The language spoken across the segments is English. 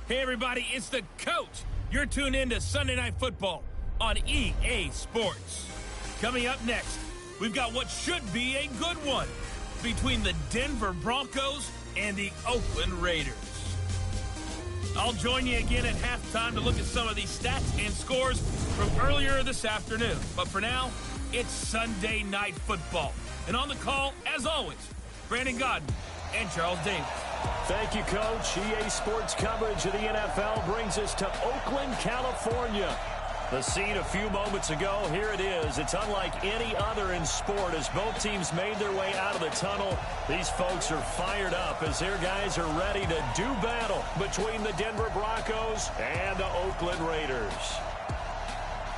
Hey, everybody, it's the coach. You're tuned in to Sunday Night Football on EA Sports. Coming up next, we've got what should be a good one between the Denver Broncos and the Oakland Raiders. I'll join you again at halftime to look at some of these stats and scores from earlier this afternoon. But for now, it's Sunday Night Football. And on the call, as always, Brandon Godden and Charles Davis. Thank you, Coach. EA Sports coverage of the NFL brings us to Oakland, California. The scene a few moments ago, here it is. It's unlike any other in sport as both teams made their way out of the tunnel. These folks are fired up as their guys are ready to do battle between the Denver Broncos and the Oakland Raiders.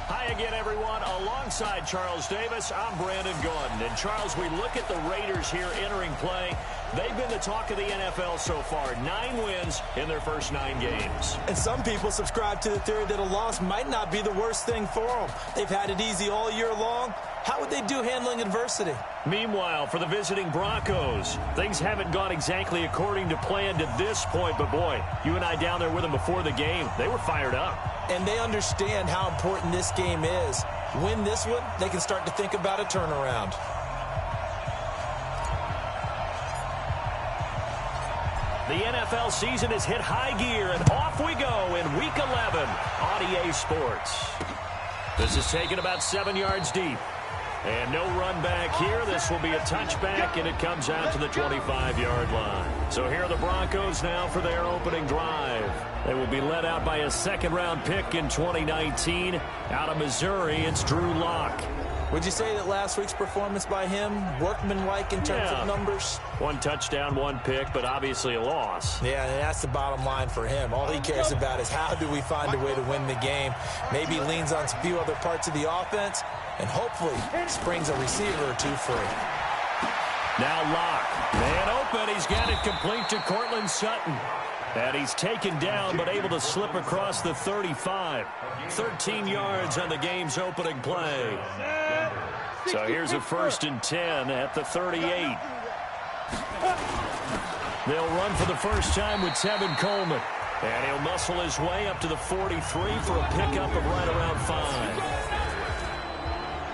Hi again, everyone. Alongside Charles Davis, I'm Brandon Godden. And, Charles, we look at the Raiders here entering play. They've been the talk of the NFL so far. 9 wins in their first 9 games. And some people subscribe to the theory that a loss might not be the worst thing for them. They've had it easy all year long. How would they do handling adversity? Meanwhile, for the visiting Broncos, things haven't gone exactly according to plan to this point. But, boy, you and I down there with them before the game, they were fired up. And they understand how important this game is. Win this one, they can start to think about a turnaround. The NFL season has hit high gear, and off we go in Week 11 on EA Sports. This is taken about 7 yards deep. And no run back here. This will be a touchback, and it comes out to the 25-yard line. So here are the Broncos now for their opening drive. They will be led out by a second-round pick in 2019. Out of Missouri, it's Drew Lock. Would you say that last week's performance by him, workmanlike in terms of numbers? 1 touchdown, 1 pick, but obviously a loss. Yeah, and that's the bottom line for him. All he cares about is how do we find a way to win the game. Maybe he leans on a few other parts of the offense, and hopefully springs a receiver or two free. Now Lock. Man open. He's got it complete to Cortland Sutton. And he's taken down but able to slip across the 35. 13 yards on the game's opening play. So here's a 1st and 10 at the 38. They'll run for the first time with Tevin Coleman. And he'll muscle his way up to the 43 for a pickup of right around 5.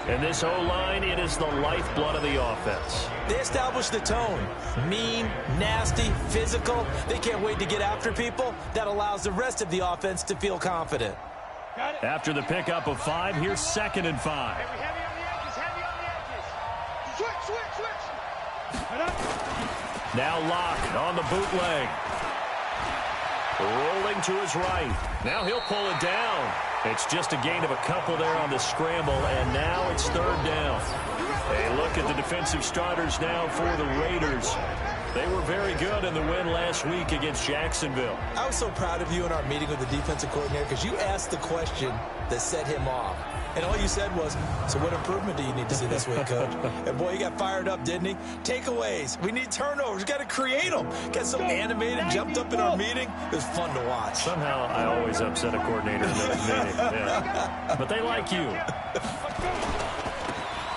And this O-line, it is the lifeblood of the offense. They establish the tone. Mean, nasty, physical. They can't wait to get after people. That allows the rest of the offense to feel confident. After the pickup of 5, here's 2nd and 5. Heavy on the edges, heavy on the edges. Switch. Now Lock on the bootleg. Rolling to his right. Now he'll pull it down. It's just a gain of a couple there on the scramble, and now it's 3rd down. A look at the defensive starters now for the Raiders. They were very good in the win last week against Jacksonville. I was so proud of you in our meeting with the defensive coordinator because you asked the question that set him off. And all you said was, so what improvement do you need to see this week, Coach? And, boy, he got fired up, didn't he? Takeaways. We need turnovers. We've got to create them. Got so animated, jumped up in our meeting. It was fun to watch. Somehow I always upset a coordinator in those meetings. Yeah. But they like you.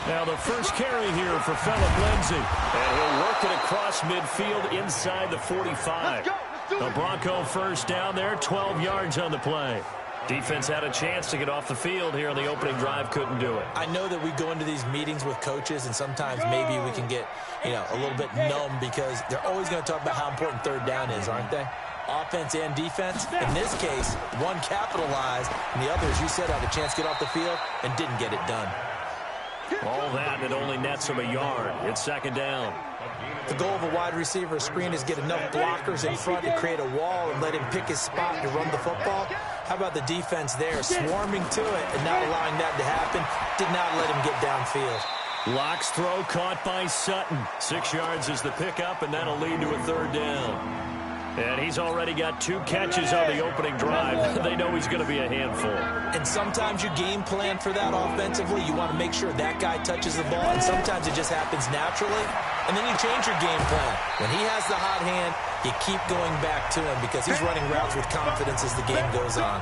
Now the first carry here for Phillip Lindsay. And he'll work it across midfield inside the 45. The Bronco first down there, 12 yards on the play. Defense had a chance to get off the field here on the opening drive, couldn't do it. I know that we go into these meetings with coaches, and sometimes maybe we can get, a little bit numb because they're always going to talk about how important 3rd down is, aren't they? Offense and defense. In this case, one capitalized, and the other, as you said, had a chance to get off the field and didn't get it done. All that, and it only nets him a yard. It's 2nd down. The goal of a wide receiver screen is get enough blockers in front to create a wall and let him pick his spot to run the football. How about the defense there, swarming to it and not allowing that to happen? Did not let him get downfield. Lock's throw caught by Sutton. 6 yards is the pickup, and that'll lead to a 3rd down. And he's already got 2 catches on the opening drive. They know he's going to be a handful. And sometimes you game plan for that offensively. You want to make sure that guy touches the ball, and sometimes it just happens naturally. And then you change your game plan. When he has the hot hand, you keep going back to him because he's running routes with confidence as the game goes on.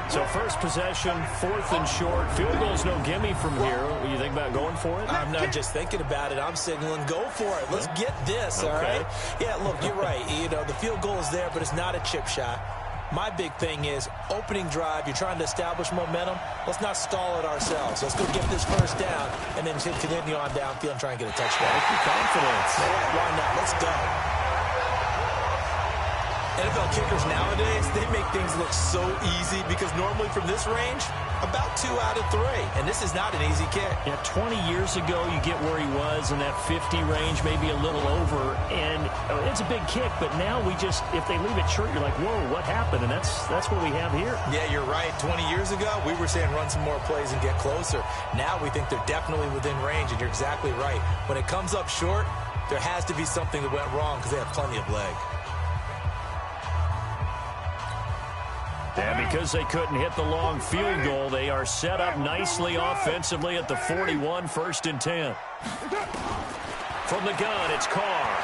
So first possession, 4th and short. Field goal's no gimme from here. What do you think about going for it? I'm not just thinking about it. I'm signaling go for it. Let's get this, all right? Yeah, look, you're right. You know, the field goal is there, but it's not a chip shot. My big thing is opening drive. You're trying to establish momentum. Let's not stall it ourselves. Let's go get this first down and then continue on downfield and try and get a touchdown. With confidence. Yeah, why not? Let's go. NFL kickers nowadays, they make things look so easy because normally from this range, about 2 out of 3. And this is not an easy kick. Yeah, 20 years ago, you get where he was in that 50 range, maybe a little over. And it's a big kick, but now we just, if they leave it short, you're like, whoa, what happened? And that's what we have here. Yeah, you're right. 20 years ago, we were saying run some more plays and get closer. Now we think they're definitely within range, and you're exactly right. When it comes up short, there has to be something that went wrong because they have plenty of leg. And because they couldn't hit the long field goal, they are set up nicely offensively at the 41, 1st and 10. From the gun, it's Carr.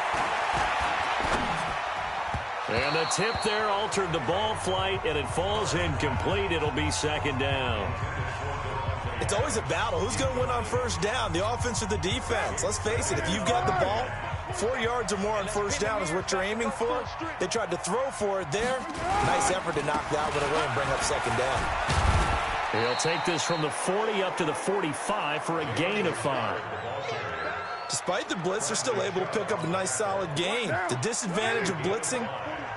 And the tip there altered the ball flight, and it falls incomplete. It'll be 2nd down. It's always a battle. Who's going to win on 1st down, the offense or the defense? Let's face it, if you've got the ball, 4 yards or more on 1st down is what you're aiming for. They tried to throw for it there. Nice effort to knock that one away and bring up 2nd down. He'll take this from the 40 up to the 45 for a gain of 5. Despite the blitz, they're still able to pick up a nice solid gain. The disadvantage of blitzing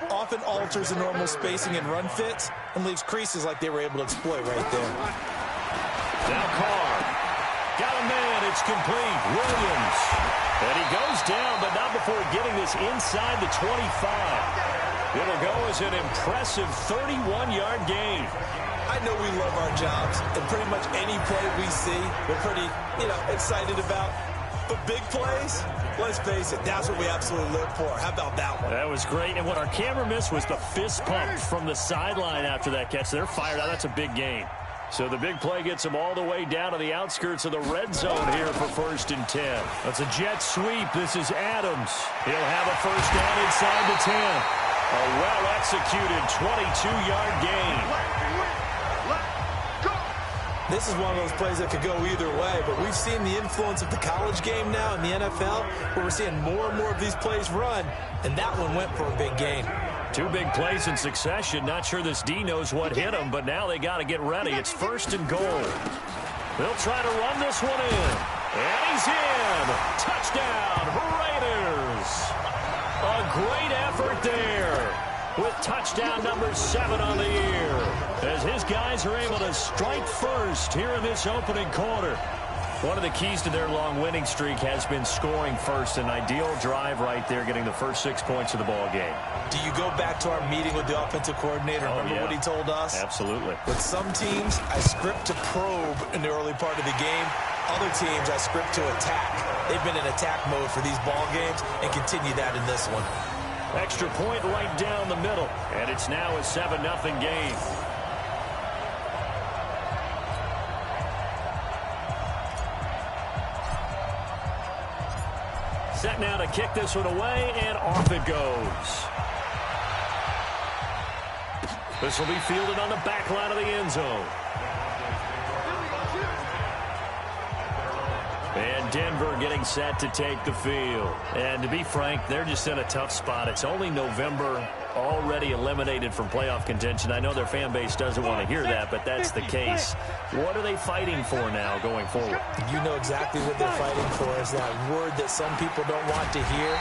often alters the normal spacing and run fits and leaves creases like they were able to exploit right there. Now Carr. Got a man. It's complete. Williams. And he goes down, but not before getting this inside the 25. It'll go as an impressive 31-yard gain. I know we love our jobs, and pretty much any play we see, we're pretty, excited about. But big plays, let's face it, that's what we absolutely live for. How about that one? That was great, and what our camera missed was the fist pump from the sideline after that catch. They're fired out. That's a big gain. So the big play gets them all the way down to the outskirts of the red zone here for 1st and 10. That's a jet sweep. This is Adams. He'll have a 1st down inside the 10. A well-executed 22-yard gain. This is one of those plays that could go either way, but we've seen the influence of the college game now in the NFL, where we're seeing more and more of these plays run, and that one went for a big gain. 2 big plays in succession. Not sure this D knows what hit him, but now they got to get ready. It's 1st and goal. They'll try to run this one in. And he's in. Touchdown, Raiders. A great effort there with touchdown number 7 on the year, as his guys are able to strike first here in this opening quarter. One of the keys to their long winning streak has been scoring first. An ideal drive right there, getting the first 6 points of the ball game. Do you go back to our meeting with the offensive coordinator? Remember what he told us? Absolutely. With some teams, I script to probe in the early part of the game. Other teams, I script to attack. They've been in attack mode for these ball games and continue that in this one. Extra point right down the middle. And it's now a 7-0 game. Set now to kick this one away, and off it goes. This will be fielded on the back line of the end zone. And Denver getting set to take the field. And to be frank, they're just in a tough spot. It's only November, already eliminated from playoff contention. I know their fan base doesn't want to hear that, but that's the case. What are they fighting for now going forward? You know exactly what they're fighting for. Is that word that some people don't want to hear,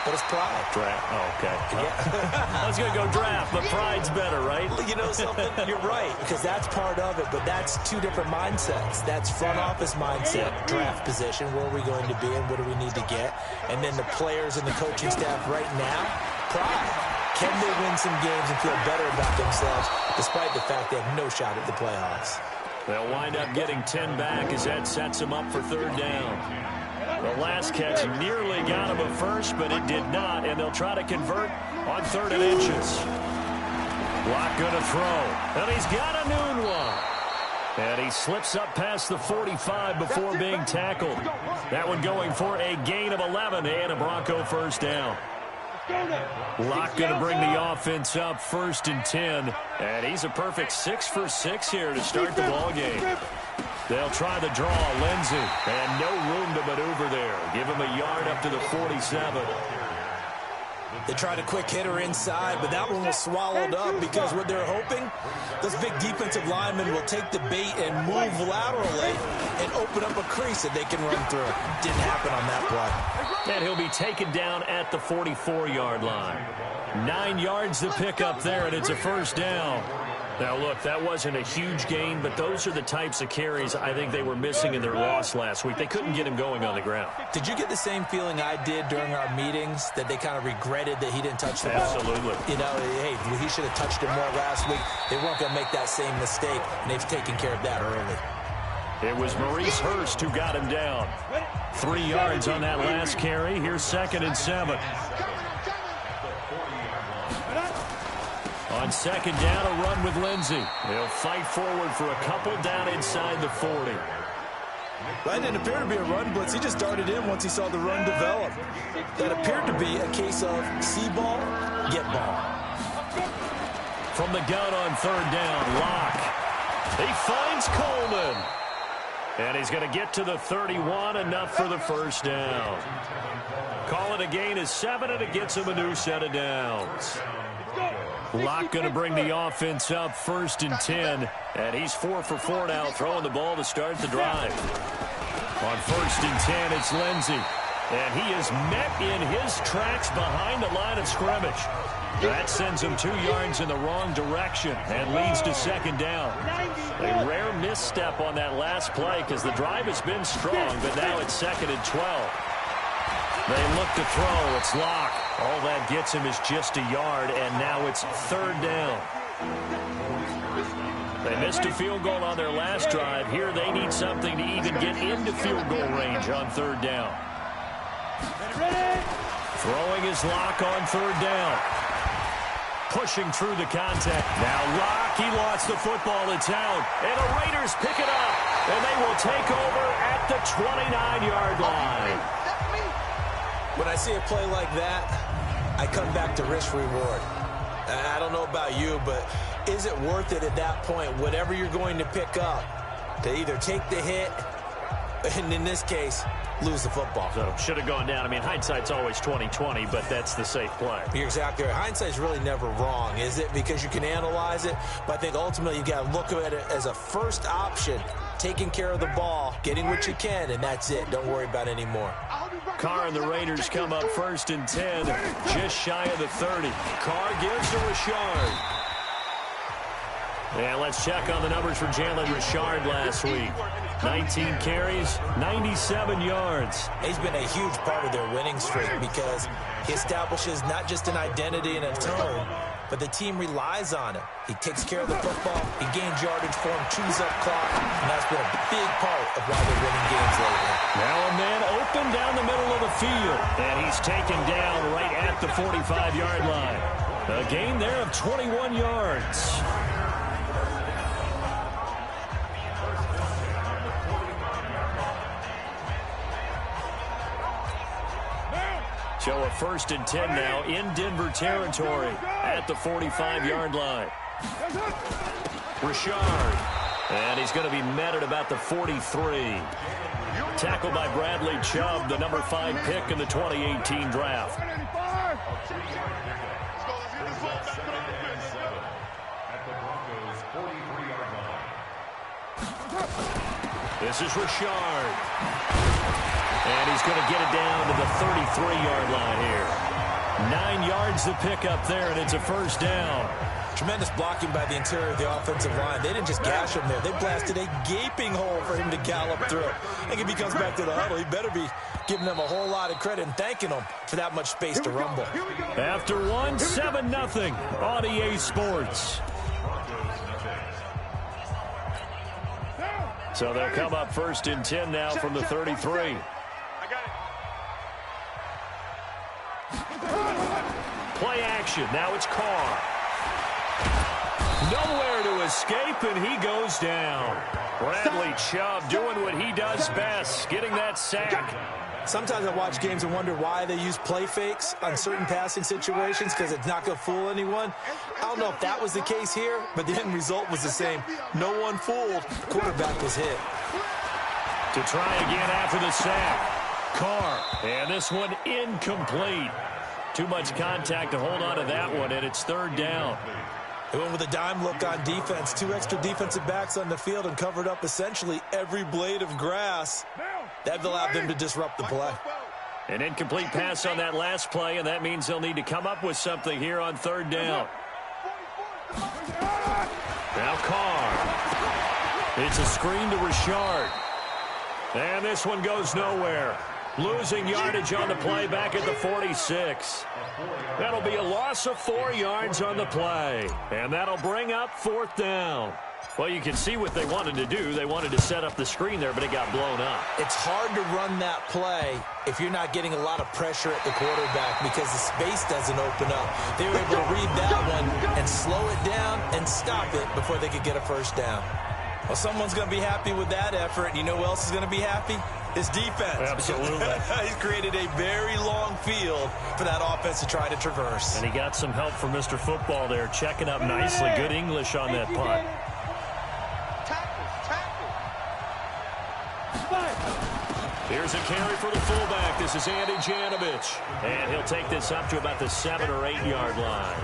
but it's pride. Draft. Oh, okay. Yeah. I was going to go draft, but pride's better, right? You know something? You're right, because that's part of it, but that's 2 different mindsets. That's front office mindset, draft position, where are we going to be and what do we need to get? And then the players and the coaching staff right now, pride. Can they win some games and feel better about themselves despite the fact they have no shot at the playoffs? They'll wind up getting 10 back as that sets them up for 3rd down. The last catch nearly got him a first, but it did not, and they'll try to convert on 3rd and inches. Block going to throw, and he's got a noon one. And he slips up past the 45 before being tackled. That one going for a gain of 11 and a Bronco 1st down. Locke going to bring the offense up 1st and 10. And he's a perfect 6 for 6 here to start the ball game. They'll try the draw, Lindsey. And no room to maneuver there. Give him a yard up to the 47. They tried a quick hitter inside, but that one was swallowed up because what they're hoping, those big defensive linemen will take the bait and move laterally and open up a crease that they can run through. Didn't happen on that play. And he'll be taken down at the 44-yard line. 9 yards to pick up there, and it's a 1st down. Now, look, that wasn't a huge gain, but those are the types of carries I think they were missing in their loss last week. They couldn't get him going on the ground. Did you get the same feeling I did during our meetings, that they kind of regretted that he didn't touch the ball? Absolutely. You know, hey, he should have touched it more last week. They weren't going to make that same mistake, and they've taken care of that early. It was Maurice Hurst who got him down. 3 yards on that last carry. Here's 2nd and 7. On 2nd down, a run with Lindsey. He'll fight forward for a couple down inside the 40. That didn't appear to be a run blitz. He just darted in once he saw the run develop. That appeared to be a case of see ball, get ball. From the gun on 3rd down, Locke. He finds Coleman. And he's going to get to the 31, enough for the 1st down. Call it a gain of 7, and it gets him a new set of downs. Locke going to bring the offense up 1st and 10. And he's 4 for 4 now, throwing the ball to start the drive. On 1st and 10, it's Lindsey. And he is met in his tracks behind the line of scrimmage. That sends him 2 yards in the wrong direction and leads to 2nd down. A rare misstep on that last play because the drive has been strong, but now it's 2nd and 12. They look to throw. It's Locke. All that gets him is just a yard, and now it's 3rd down. They missed a field goal on their last drive. Here they need something to even get into field goal range on 3rd down. Throwing his Locke on 3rd down. Pushing through the contact. Now Locke, he lost the football. It's out. And the Raiders pick it up. And they will take over at the 29-yard line. When I see a play like that, I come back to risk-reward. I don't know about you, but is it worth it at that point, whatever you're going to pick up, to either take the hit, and in this case, lose the football? So should have gone down. I mean, hindsight's always 20/20, but that's the safe play. You're exactly right. Hindsight's really never wrong, is it? Because you can analyze it, but I think ultimately you got to look at it as a first option, taking care of the ball, getting what you can, and that's it. Don't worry about any more. Carr and the Raiders come up 1st and 10, just shy of the 30. Carr gives to Richard. And let's check on the numbers for Jalen Richard last week. 19 carries, 97 yards. He's been a huge part of their winning streak because he establishes not just an identity and a tone, but the team relies on him. He takes care of the football, he gains yardage for him, chews up clock, and that's been a big part of why they're winning games lately. Now a man open down the middle of the field, and he's taken down right at the 45-yard line. A gain there of 21 yards. So a 1st and 10 now in Denver territory at the 45-yard line. Richard. And he's going to be met at about the 43. Tackled by Bradley Chubb, the number 5 pick in the 2018 draft. This is Richard. And he's going to get it down to the 33-yard line here. 9 yards to pick up there, and it's a 1st down. Tremendous blocking by the interior of the offensive line. They didn't just gash him there. They blasted a gaping hole for him to gallop through. I think if he comes back to the huddle, he better be giving them a whole lot of credit and thanking them for that much space to rumble. After one, 7-0 on EA Sports. So they'll come up 1st and 10 now from the 33. Play action. Now it's Carr. Nowhere to escape, and he goes down. Bradley Chubb doing what he does best, getting that sack. Sometimes I watch games and wonder why they use play fakes on certain passing situations because it's not going to fool anyone. I don't know if that was the case here, but the end result was the same. No one fooled. The quarterback was hit. To try again after the sack. Carr, and this one incomplete. Too much contact to hold on to that one, and it's third down. They went with a dime look on defense. 2 extra defensive backs on the field and covered up essentially every blade of grass. That allowed them to disrupt the play. An incomplete pass on that last play, and that means they'll need to come up with something here on third down. Now Carr. It's a screen to Richard. And this one goes nowhere. Losing yardage on the play back at the 46. That'll be a loss of 4 yards on the play. And that'll bring up fourth down. Well, you can see what they wanted to do. They wanted to set up the screen there, but it got blown up. It's hard to run that play if you're not getting a lot of pressure at the quarterback because the space doesn't open up. They were able to read that one and slow it down and stop it before they could get a first down. Well, someone's going to be happy with that effort. You know who else is going to be happy? His defense. Absolutely. He's created a very long field for that offense to try to traverse. And he got some help from Mr. Football there, checking up nicely. Good English on that punt. Here's a carry for the fullback. This is Andy Janovich. And he'll take this up to about the 7 or 8 yard line.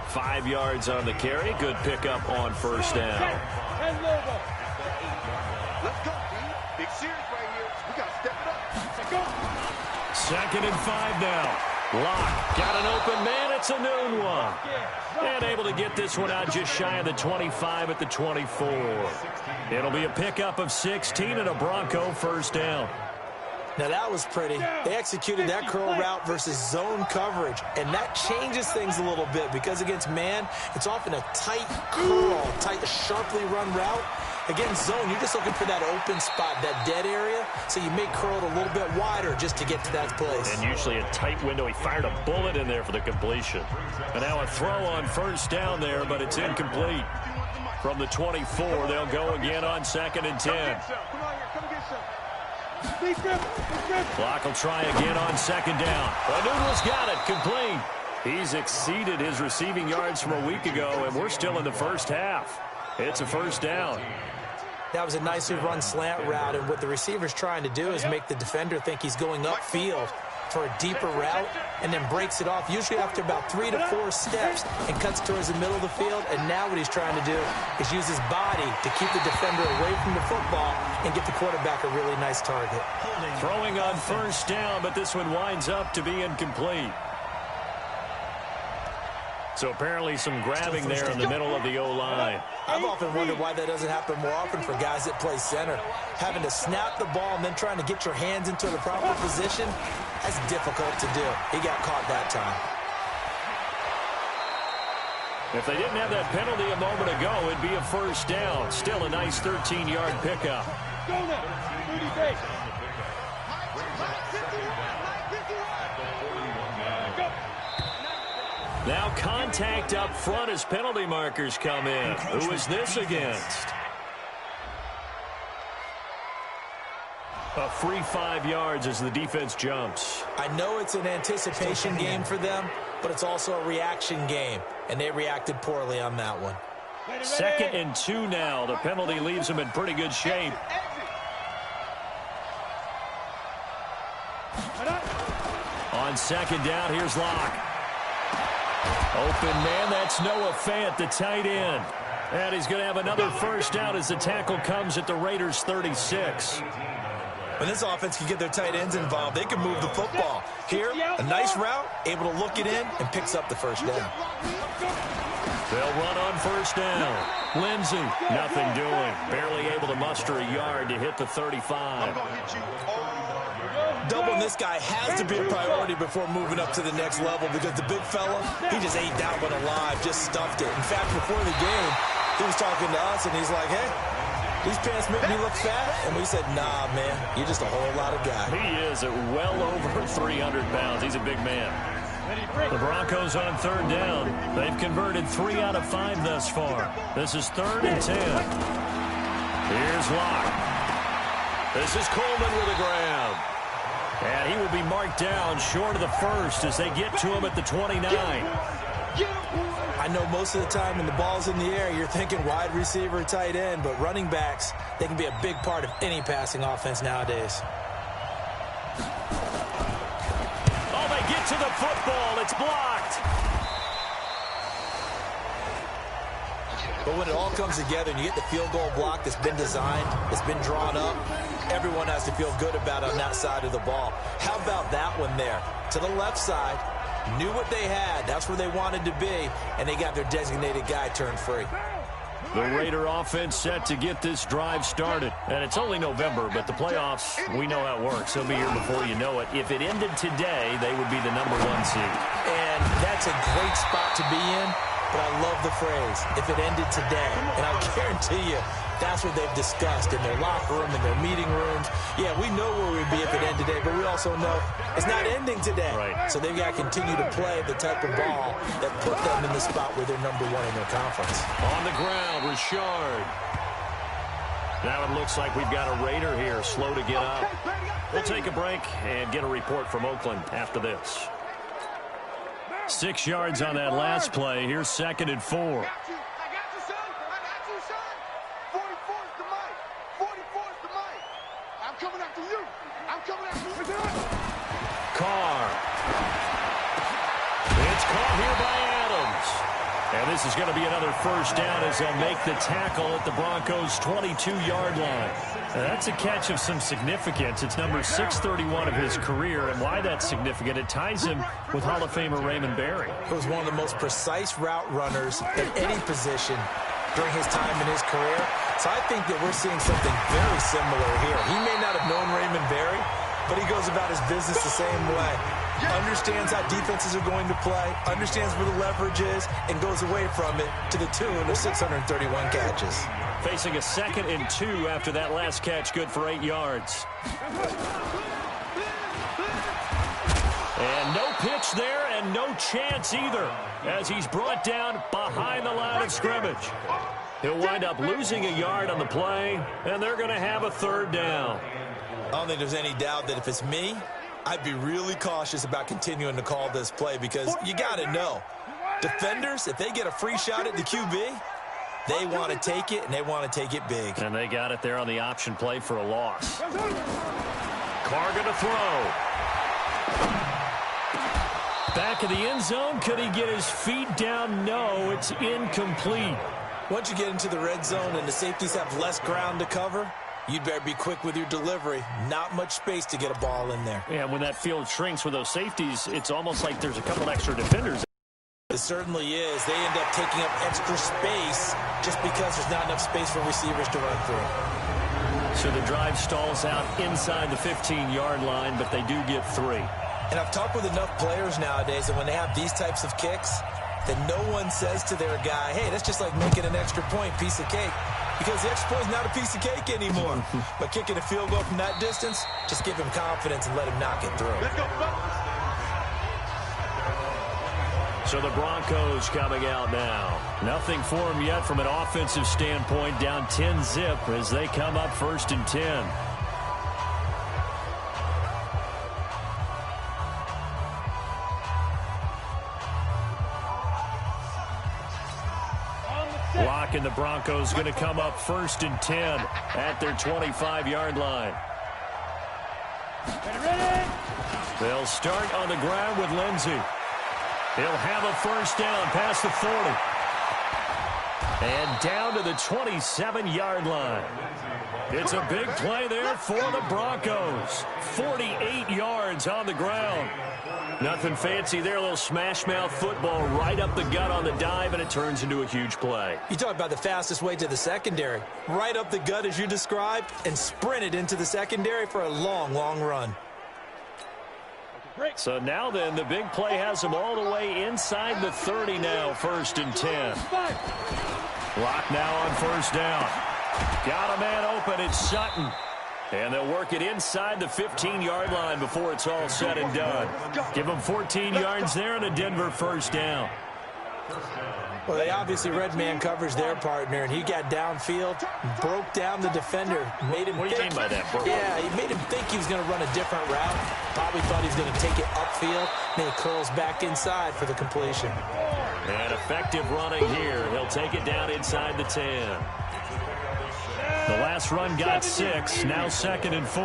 5 yards on the carry. Good pickup on first down. Let's go, team. Big series right here. We got to step it up. Let's go. 2nd and 5 now. Locke got an open man. It's a noon one. And able to get this one out just shy of the 25 at the 24. It'll be a pickup of 16 and a Bronco first down. Now, that was pretty. They executed that curl route versus zone coverage, and that changes things a little bit because against man, it's often a tight curl, tight, sharply run route. Against zone, you're just looking for that open spot, that dead area, so you may curl it a little bit wider just to get to that place. And usually a tight window. He fired a bullet in there for the completion. And now a throw on first down there, but it's incomplete. From the 24, they'll go again on 2nd and 10. Clock will try again on 2nd down. The Noodle's got it, complete. He's exceeded his receiving yards from a week ago, and we're still in the first half. It's a first down. That was a nicely run slant route, and what the receiver's trying to do is make the defender think he's going upfield for a deeper route and then breaks it off, usually after about 3 to 4 steps, and cuts towards the middle of the field. And now what he's trying to do is use his body to keep the defender away from the football and get the quarterback a really nice target. Throwing on first down, but this one winds up to be incomplete. So apparently some grabbing there in the middle of the O-line. I've often wondered why that doesn't happen more often for guys that play center. Having to snap the ball and then trying to get your hands into the proper position, that's difficult to do. He got caught that time. If they didn't have that penalty a moment ago, it'd be a first down. Still a nice 13-yard pickup. Go now. 30 base. Now contact up front as penalty markers come in. Who is this against? A free 5 yards as the defense jumps. I know it's an anticipation game for them, but it's also a reaction game, and they reacted poorly on that one. 2nd and 2 now. The penalty leaves them in pretty good shape. On 2nd down, here's Locke. Open man, that's Noah Fant, the tight end. And he's going to have another first down as the tackle comes at the Raiders' 36. When this offense can get their tight ends involved, they can move the football. Here, a nice route, able to look it in, and picks up the first down. They'll run on first down. Lindsey, nothing doing. Barely able to muster a yard to hit the 35. Doubling this guy has to be a priority before moving up to the next level because the big fella, he just ate that one alive, just stuffed it. In fact, before the game, he was talking to us, and he's like, hey, these pants make me look fat. And we said, nah, man, you're just a whole lot of guy. He is at well over 300 pounds. He's a big man. The Broncos on 3rd down. They've converted 3 out of 5 thus far. This is 3rd and 10. Here's Locke. This is Coleman with a grab. And he will be marked down short of the first as they get to him at the 29. I know most of the time when the ball's in the air, you're thinking wide receiver, tight end, but running backs, they can be a big part of any passing offense nowadays. Oh, they get to the football. It's blocked. But when it all comes together and you get the field goal block that's been designed, that's been drawn up, everyone has to feel good about it on that side of the ball. How about that one there? To the left side, knew what they had. That's where they wanted to be, and they got their designated guy turned free. The Raider offense set to get this drive started. And it's only November, but the playoffs, we know how it works. They'll be here before you know it. If it ended today, they would be the #1 seed. And that's a great spot to be in. But I love the phrase, if it ended today. And I guarantee you, that's what they've discussed in their locker room, in their meeting rooms. Yeah, we know where we'd be if it ended today, but we also know it's not ending today. Right. So they've got to continue to play the type of ball that put them in the spot where they're #1 in their conference. On the ground, Richard. Now it looks like we've got a Raider here, slow to get up. We'll take a break and get a report from Oakland after this. 6 yards on that last play. Here's 2nd and 4. I got you, son. I got you, son. 44's the mic. 44's the mic. I'm coming after you. I'm coming after you. Carr. It's caught here by Adams. And this is going to be another first down as they'll make the tackle at the Broncos' 22-yard line. Now, that's a catch of some significance. It's number 631 of his career, and why that's significant, it ties him with Hall of Famer Raymond Berry. He was one of the most precise route runners at any position during his time in his career. So I think that we're seeing something very similar here. He may not have known Raymond Berry, but he goes about his business the same way. Understands how defenses are going to play, understands where the leverage is, and goes away from it to the tune of 631 catches. Facing a 2nd and 2 after that last catch, good for 8 yards. And no pitch there and no chance either as he's brought down behind the line of scrimmage. He'll wind up losing a yard on the play, and they're going to have a 3rd down. I don't think there's any doubt that if it's me, I'd be really cautious about continuing to call this play because you got to know, defenders, if they get a free shot at the QB, they want to take it, and they want to take it big. And they got it there on the option play for a loss. Carr going to throw. Back of the end zone. Could he get his feet down? No, it's incomplete. Once you get into the red zone and the safeties have less ground to cover, you'd better be quick with your delivery. Not much space to get a ball in there. Yeah, when that field shrinks with those safeties, it's almost like there's a couple extra defenders. It certainly is. They end up taking up extra space just because there's not enough space for receivers to run through. So the drive stalls out inside the 15-yard line, but they do get 3. And I've talked with enough players nowadays that when they have these types of kicks, that no one says to their guy, hey, that's just like making an extra point, piece of cake. Because the extra point is not a piece of cake anymore. But kicking a field goal from that distance, just give him confidence and let him knock it through. Let's go, fellas. So the Broncos coming out now. Nothing for them yet from an offensive standpoint, down 10-zip as they come up 1st and 10. Lock and the Broncos going to come up 1st and 10 at their 25-yard line. They'll start on the ground with Lindsey. He'll have a first down past the 40. And down to the 27-yard line. It's a big play there for the Broncos. 48 yards on the ground. Nothing fancy there. A little smash-mouth football right up the gut on the dive, and it turns into a huge play. You talk about the fastest way to the secondary. Right up the gut as you described and sprinted into the secondary for a long, long run. So now then, the big play has them all the way inside the 30 now, 1st and 10. Lock now on 1st down. Got a man open. It's Sutton. And they'll work it inside the 15-yard line before it's all said and done. Give them 14 yards there and a Denver 1st down. Well, they obviously read man coverage their partner, and he got downfield, broke down the defender, made him What do you mean by that, Bro? Yeah, he made him think he was going to run a different route. Probably thought he was going to take it upfield, then he curls back inside for the completion. And effective running here. He'll take it down inside the 10. The last run got 6, now 2nd and 4.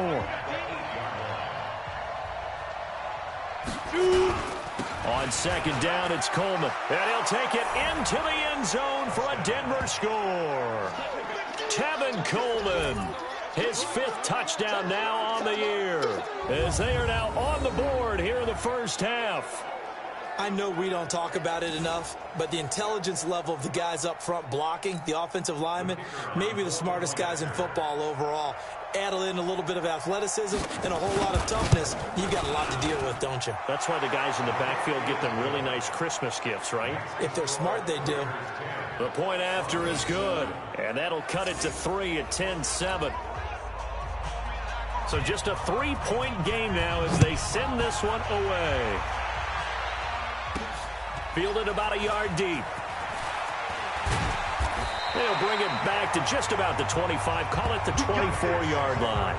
On 2nd down, it's Coleman. And he'll take it into the end zone for a Denver score. Tevin Coleman, his 5th touchdown now on the year, as they are now on the board here in the first half. I know we don't talk about it enough, but the intelligence level of the guys up front blocking, the offensive linemen, maybe the smartest guys in football overall. Add in a little bit of athleticism and a whole lot of toughness, you got a lot to deal with, don't you? That's why the guys in the backfield get them really nice Christmas gifts, right? If they're smart, they do. The point after is good, and that'll cut it to 3 at 10-7. So just a 3-point game now as they send this one away. Fielded about a yard deep. They'll bring it back to just about the 25. Call it the 24-yard line.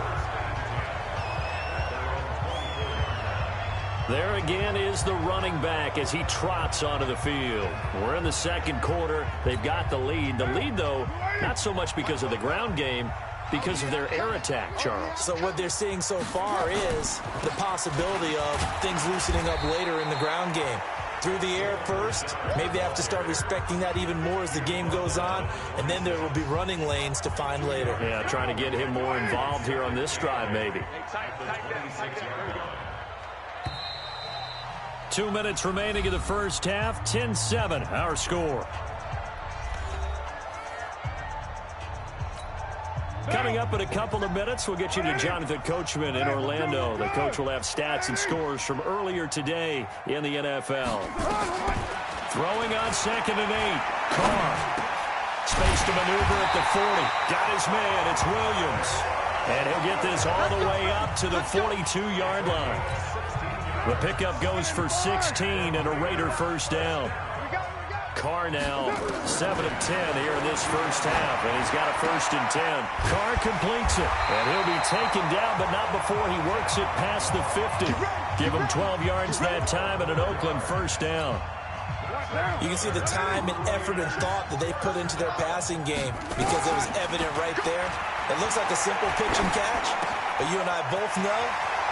There again is the running back as he trots onto the field. We're in the second quarter. They've got the lead. The lead, though, not so much because of the ground game, because of their air attack, Charles. So what they're seeing so far is the possibility of things loosening up later in the ground game. Through the air first, maybe they have to start respecting that even more as the game goes on, and then there will be running lanes to find later. Yeah, trying to get him more involved here on this drive, maybe. 2 minutes remaining in the first half, 10-7, our score. Coming up in a couple of minutes, we'll get you to Jonathan Coachman in Orlando. The coach will have stats and scores from earlier today in the NFL. Throwing on 2nd and 8. Carr. Space to maneuver at the 40. Got his man. It's Williams. And he'll get this all the way up to the 42-yard line. The pickup goes for 16 and a Raider first down. Carr now 7 of 10 here in this first half, and he's got a 1st and 10. Carr completes it, and he'll be taken down, but not before he works it past the 50. Give him 12 yards that time and an Oakland first down. You can see the time and effort and thought that they put into their passing game because it was evident right there. It looks like a simple pitch and catch, but you and I both know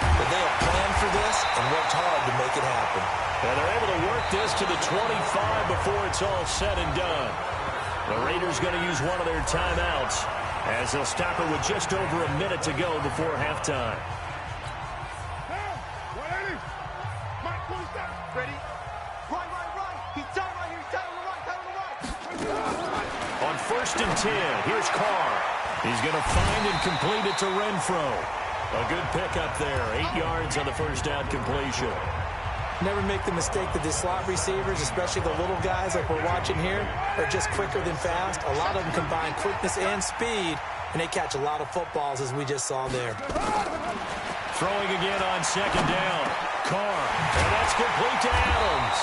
that they have planned for this and worked hard to make it happen. And they're able to work this to the 25 before it's all said and done. The Raiders going to use one of their timeouts as they'll stop it with just over a minute to go before halftime. Ready? Right. He's tied right here. He's tied on the right. On 1st and 10, here's Carr. He's going to find and complete it to Renfro. A good pickup there. 8 yards on the first down completion. Never make the mistake that the slot receivers, especially the little guys like we're watching here, are just quicker than fast. A lot of them combine quickness and speed, and they catch a lot of footballs, as we just saw there. Throwing again on 2nd down. Carr, and that's complete to Adams.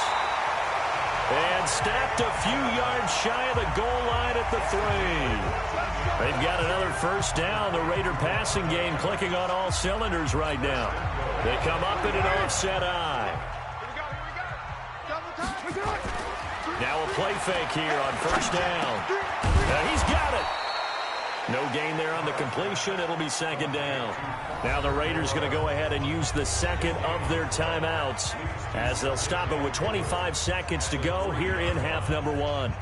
And snapped a few yards shy of the goal line at the 3. They've got another first down. The Raider passing game clicking on all cylinders right now. They come up in an offset eye. Now a play fake here on 1st down. He's got it. No gain there on the completion. It'll be 2nd down. Now the Raiders going to go ahead and use the second of their timeouts as they'll stop it with 25 seconds to go here in half number 1.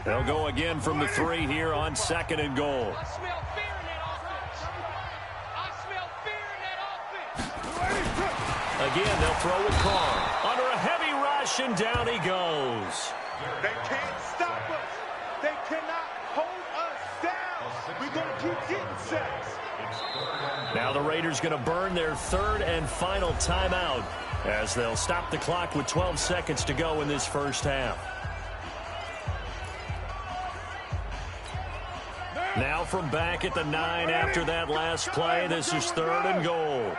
They'll go again from the 3 here on 2nd and goal. I smell fear in that offense. I smell fear in that offense. Again, they'll throw with Carr. Under a heavy rush, and down he goes. They can't stop us. They cannot hold us down. We're going to keep getting sacks. Now the Raiders going to burn their 3rd and final timeout as they'll stop the clock with 12 seconds to go in this first half. Now from back at the 9 after that last play, this is 3rd and goal.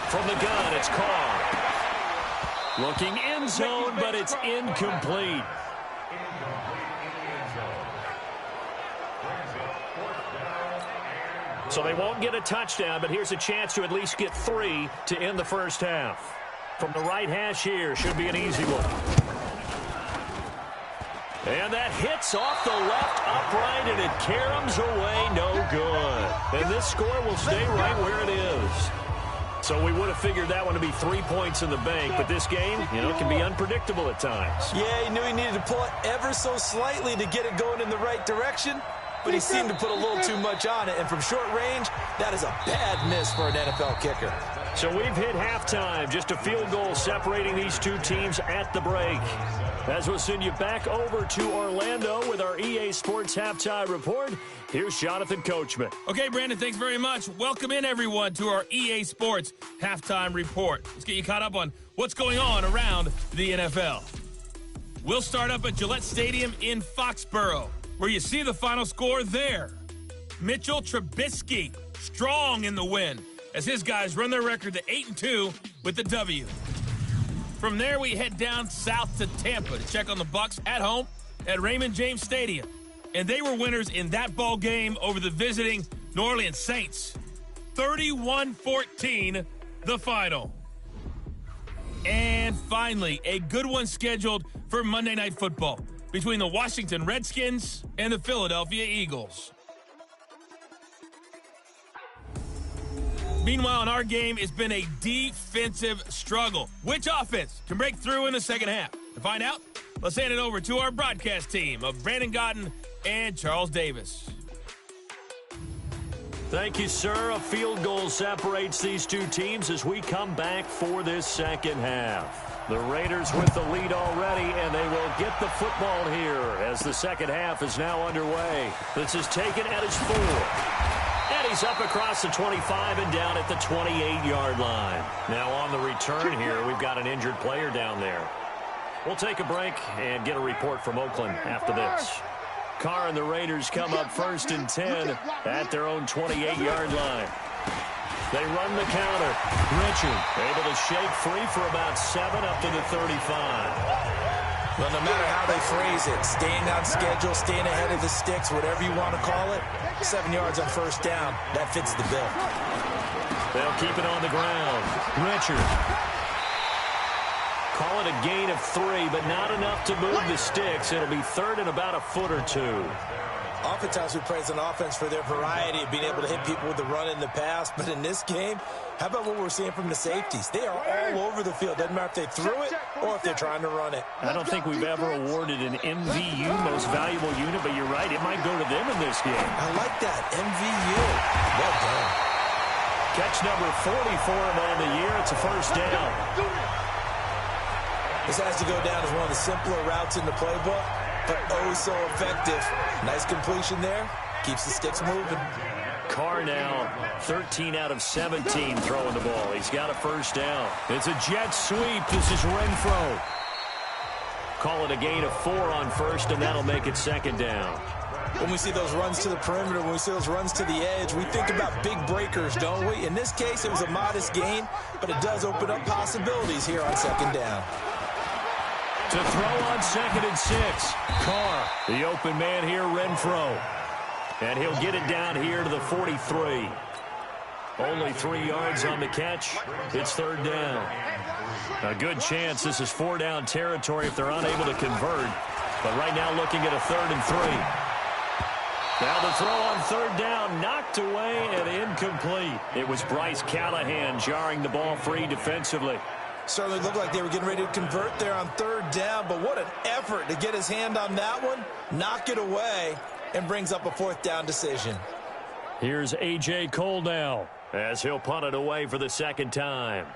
From the gun, it's Carr. Looking end zone, but it's incomplete. So they won't get a touchdown, but here's a chance to at least get 3 to end the first half. From the right hash here, should be an easy one. And that hits off the left upright, and it caroms away, no good. And this score will stay right where it is. So we would have figured that one to be 3 points in the bank, but this game, can be unpredictable at times. Yeah, he knew he needed to pull it ever so slightly to get it going in the right direction, but he seemed to put a little too much on it, and from short range, that is a bad miss for an NFL kicker. So we've hit halftime, just a field goal separating these two teams at the break. As we'll send you back over to Orlando with our EA Sports Halftime Report, here's Jonathan Coachman. Okay, Brandon, thanks very much. Welcome in, everyone, to our EA Sports Halftime Report. Let's get you caught up on what's going on around the NFL. We'll start up at Gillette Stadium in Foxborough, where you see the final score there. Mitchell Trubisky, strong in the win, as his guys run their record to 8-2 with the W. From there, we head down south to Tampa to check on the Bucs at home at Raymond James Stadium. And they were winners in that ball game over the visiting New Orleans Saints. 31-14, the final. And finally, a good one scheduled for Monday Night Football between the Washington Redskins and the Philadelphia Eagles. Meanwhile, in our game, it's been a defensive struggle. Which offense can break through in the second half? To find out, let's hand it over to our broadcast team of Brandon Gotten and Charles Davis. Thank you, sir. A field goal separates these two teams as we come back for this second half. The Raiders with the lead already, and they will get the football here as the second half is now underway. This is taken at his 4. And he's up across the 25 and down at the 28-yard line. Now on the return here, we've got an injured player down there. We'll take a break and get a report from Oakland after this. Carr and the Raiders come up 1st and 10 at their own 28-yard line. They run the counter. Richard able to shake free for about 7 up to the 35. Well, no matter how they phrase it, staying on schedule, staying ahead of the sticks, whatever you want to call it, 7 yards on 1st down, that fits the bill. They'll keep it on the ground. Richard. Call it a gain of 3, but not enough to move the sticks. It'll be 3rd and about a foot or 2. Oftentimes we praise an offense for their variety of being able to hit people with the run in the pass, but in this game, how about what we're seeing from the safeties? They are all over the field. Doesn't matter if they threw it or if they're trying to run it. I don't think we've ever awarded an MVU, most valuable unit, but you're right, it might go to them in this game. I like that, MVU. Well done. Catch number 44 on the year. It's a 1st down. This has to go down as one of the simpler routes in the playbook, but oh so effective. Nice completion there. Keeps the sticks moving. Carr now 13 out of 17 throwing the ball. He's got a 1st down. It's a jet sweep. This is Renfro. Call it a gain of 4 on 1st, and that'll make it 2nd down. When we see those runs to the perimeter, when we see those runs to the edge, we think about big breakers, don't we? In this case, it was a modest gain, but it does open up possibilities here on 2nd down. To throw on 2nd and 6. Carr, the open man here, Renfro. And he'll get it down here to the 43. Only 3 yards on the catch. It's 3rd down. A good chance this is 4-down territory if they're unable to convert. But right now looking at a 3rd and 3. Now the throw on 3rd down, knocked away and incomplete. It was Bryce Callahan jarring the ball free defensively. Certainly looked like they were getting ready to convert there on 3rd down, but what an effort to get his hand on that one, knock it away, and brings up a 4th down decision. Here's A.J. Cole now as he'll punt it away for the 2nd time.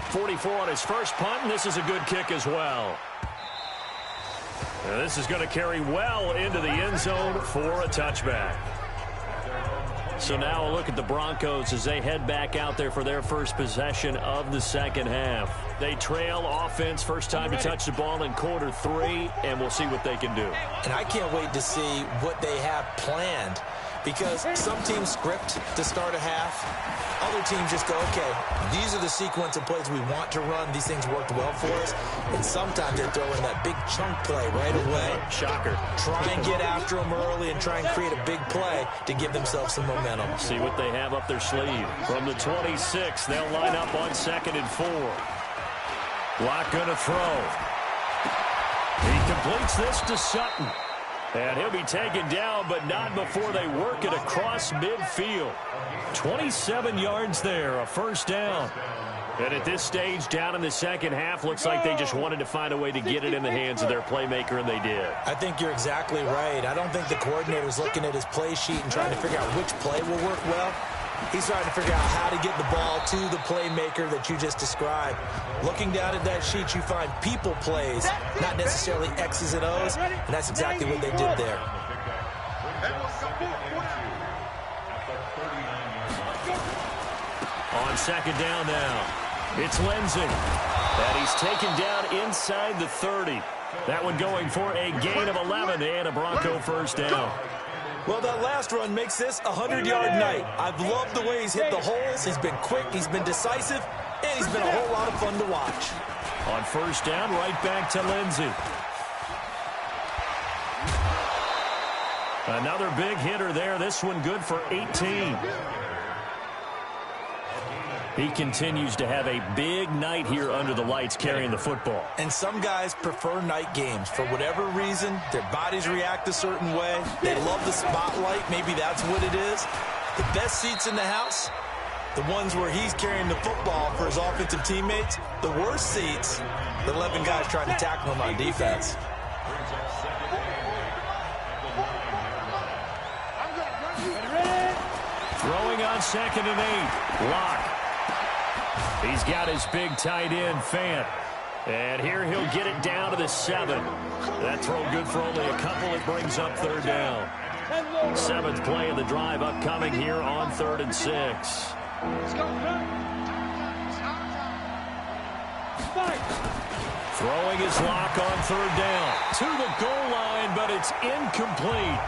.44 on his first punt, and this is a good kick as well. And this is going to carry well into the end zone for a touchback. So now a look at the Broncos as they head back out there for their first possession of the second half. They trail offense, first time to touch the ball in quarter 3, and we'll see what they can do. And I can't wait to see what they have planned, because some teams script to start a half. Other teams just go, okay, these are the sequence of plays we want to run. These things worked well for us. And sometimes they throw in that big chunk play right away. Shocker. Try and get after them early and try and create a big play to give themselves some momentum. See what they have up their sleeve. From the 26, they'll line up on 2nd and 4. Block going to throw. He completes this to Sutton. And he'll be taken down, but not before they work it across midfield. 27 yards there, a first down. And at this stage, down in the second half, looks like they just wanted to find a way to get it in the hands of their playmaker, and they did. I think you're exactly right. I don't think the coordinator's looking at his play sheet and trying to figure out which play will work well. He's trying to figure out how to get the ball to the playmaker that you just described. Looking down at that sheet, you find people plays, not necessarily X's and O's, and that's exactly what they did there. On second down now, it's Lindsey. And he's taken down inside the 30. That one going for a gain of 11 and a Bronco first down. Well, that last run makes this a 100-yard night. I've loved the way he's hit the holes. He's been quick, he's been decisive, and he's been a whole lot of fun to watch. On first down, right back to Lindsey. Another big hitter there. This one good for 18. He continues to have a big night here under the lights carrying the football. And some guys prefer night games. For whatever reason, their bodies react a certain way. They love the spotlight. Maybe that's what it is. The best seats in the house, the ones where he's carrying the football for his offensive teammates. The worst seats, the 11 guys trying to tackle him on defense. Throwing on 2nd and 8. Lock. He's got his big tight end, Fant. And here he'll get it down to the 7. That throw good for only a couple. It brings up third down. 7th play of the drive upcoming here on 3rd and 6. Throwing his Lock on 3rd down. To the goal line, but it's incomplete.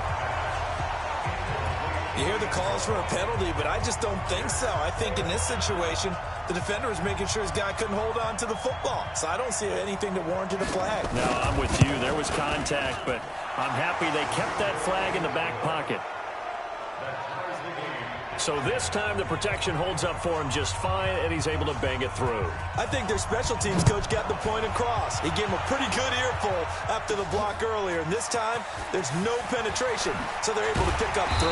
You hear the calls for a penalty, but I just don't think so. I think in this situation, the defender was making sure his guy couldn't hold on to the football. So I don't see anything that warranted a flag. No, I'm with you. There was contact, but I'm happy they kept that flag in the back pocket. So this time the protection holds up for him just fine, and he's able to bang it through. I think their special teams coach got the point across. He gave him a pretty good earful after the block earlier, and this time there's no penetration, so they're able to pick up 3.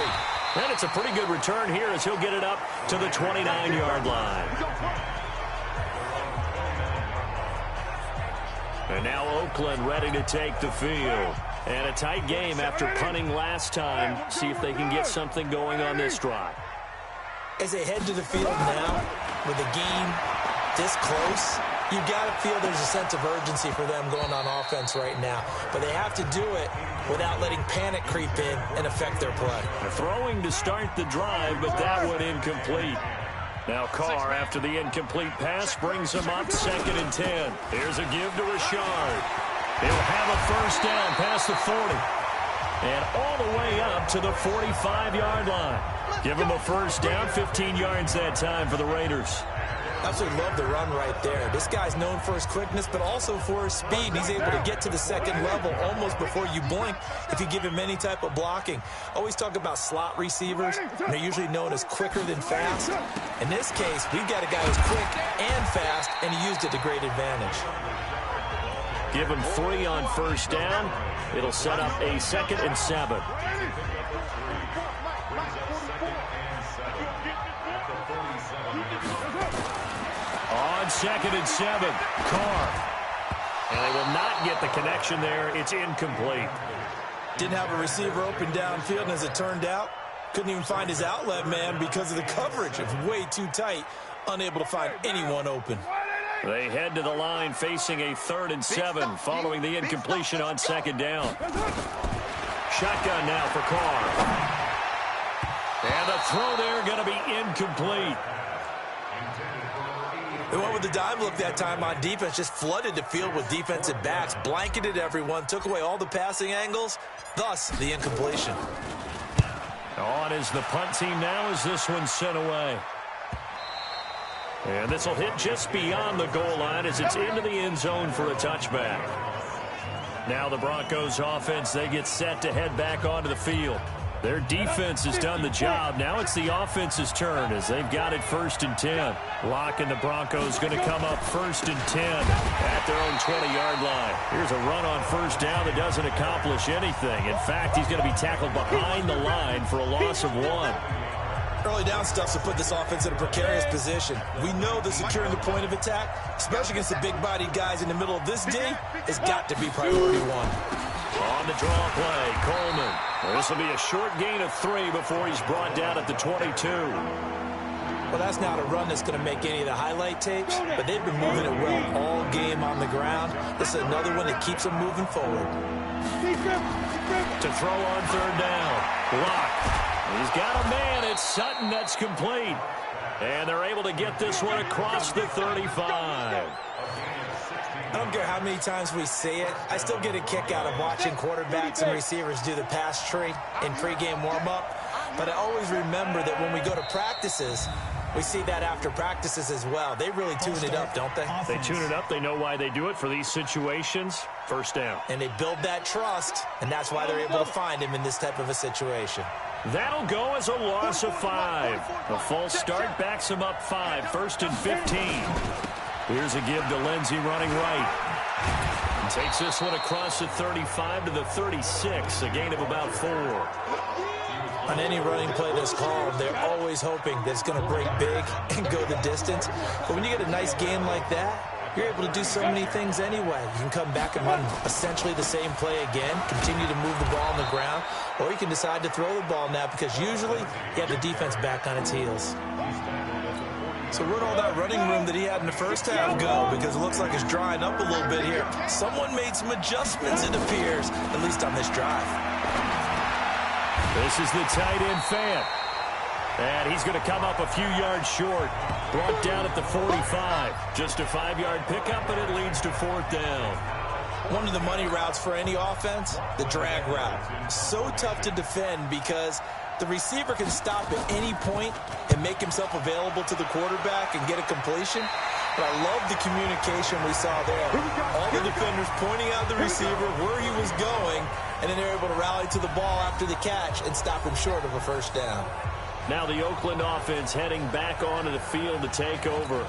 And it's a pretty good return here as he'll get it up to the 29-yard line. And now Oakland ready to take the field. And a tight game after punting last time. See if they can get something going on this drive. As they head to the field now, with the game this close, you've got to feel there's a sense of urgency for them going on offense right now. But they have to do it without letting panic creep in and affect their play. Throwing to start the drive, but that one incomplete. Now Carr, after the incomplete pass, brings him up 2nd and 10. Here's a give to Richard. He'll have a first down past the 40. And all the way up to the 45-yard line. Give him a first down, 15 yards that time for the Raiders. Absolutely love the run right there. This guy's known for his quickness, but also for his speed. He's able to get to the second level almost before you blink if you give him any type of blocking. Always talk about slot receivers. They're usually known as quicker than fast. In this case, we've got a guy who's quick and fast, and he used it to great advantage. Give him 3 on first down. It'll set up a 2nd and 7. On 2nd and 7, Carr. And they will not get the connection there. It's incomplete. Didn't have a receiver open downfield, and as it turned out, couldn't even find his outlet man because of the coverage. It was way too tight, unable to find anyone open. They head to the line facing a 3rd and 7 following the incompletion on 2nd down. Shotgun now for Carr. And the throw there going to be incomplete. They went with the dime look that time on defense, just flooded the field with defensive backs, blanketed everyone, took away all the passing angles, thus the incompletion. On is the punt team now as this one's sent away. And this will hit just beyond the goal line as it's into the end zone for a touchback. Now the Broncos offense, they get set to head back onto the field. Their defense has done the job. Now it's the offense's turn as they've got it 1st and 10. Lock and the Broncos going to come up 1st and 10 at their own 20-yard line. Here's a run on 1st down that doesn't accomplish anything. In fact, he's going to be tackled behind the line for a loss of 1. Early down stuff to put this offense in a precarious position. We know that securing the point of attack, especially against the big-bodied guys in the middle of this D, has got to be priority 1. On the draw play, Coleman. This will be a short gain of 3 before he's brought down at the 22. Well, that's not a run that's going to make any of the highlight tapes, but they've been moving it well all game on the ground. This is another one that keeps them moving forward. To throw on 3rd down. Lock. He's got a man. It's Sutton that's complete. And they're able to get this one across the 35. I don't care how many times we see it. I still get a kick out of watching quarterbacks and receivers do the pass tree in pregame warm-up. But I always remember that when we go to practices, we see that after practices as well. They really tune it up, don't they? They tune it up. They know why they do it for these situations. 1st down. And they build that trust, and that's why they're able to find him in this type of a situation. That'll go as a loss of 5. A false start backs him up 5. 1st and 15. Here's a give to Lindsey running right. And takes this one across the 35 to the 36, a gain of about 4. On any running play that's called, they're always hoping that it's going to break big and go the distance. But when you get a nice game like that, you're able to do so many things anyway. You can come back and run essentially the same play again, continue to move the ball on the ground, or you can decide to throw the ball now because usually you have the defense back on its heels. So where'd all that running room that he had in the first half go? Because it looks like it's drying up a little bit here. Someone made some adjustments, it appears, at least on this drive. This is the tight end Fant. And he's going to come up a few yards short. Brought down at the 45. Just a 5-yard pickup, and it leads to 4th down. One of the money routes for any offense, the drag route. So tough to defend because the receiver can stop at any point and make himself available to the quarterback and get a completion. But I love the communication we saw there. All the defenders pointing out the receiver where he was going, and then they're able to rally to the ball after the catch and stop him short of a 1st down. Now the Oakland offense heading back onto the field to take over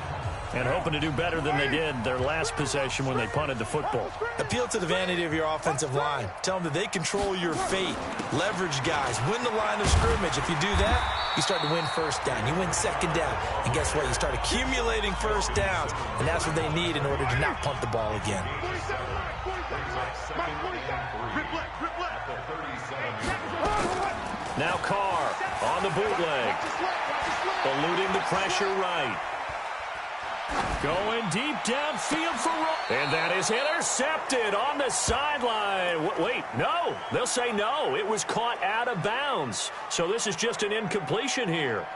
and hoping to do better than they did their last possession when they punted the football. Appeal to the vanity of your offensive line. Tell them that they control your fate. Leverage guys. Win the line of scrimmage. If you do that, you start to win 1st down. You win 2nd down. And guess what? You start accumulating 1st downs. And that's what they need in order to not punt the ball again. Now Carr on the bootleg. Eluding the pressure right. Going deep downfield for Roll. And that is intercepted on the sideline. Wait, no. They'll say no. It was caught out of bounds. So this is just an incompletion here.